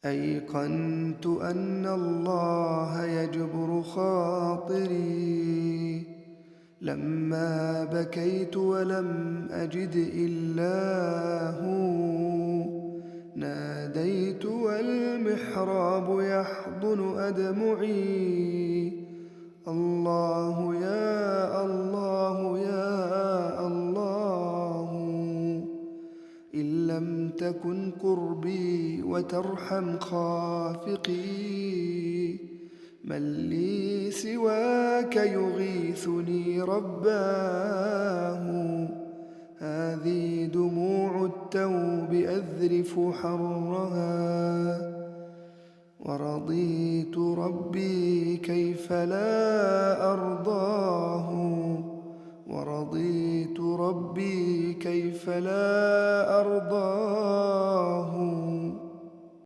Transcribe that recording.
أيقنت أن الله يجبر خاطري لما بكيت ولم أجد إلا هو. ناديت والمحراب يحضن أدمعي، الله يا الله يا الله. إن لم تكن قربي وترحم خافقي، من لي سواك يغيثني رباه. هذه دموع التوب أذرف حرها، ورضيت ربي كيف لا أرضاه. ورضيت ربي كيف لا أرضاه.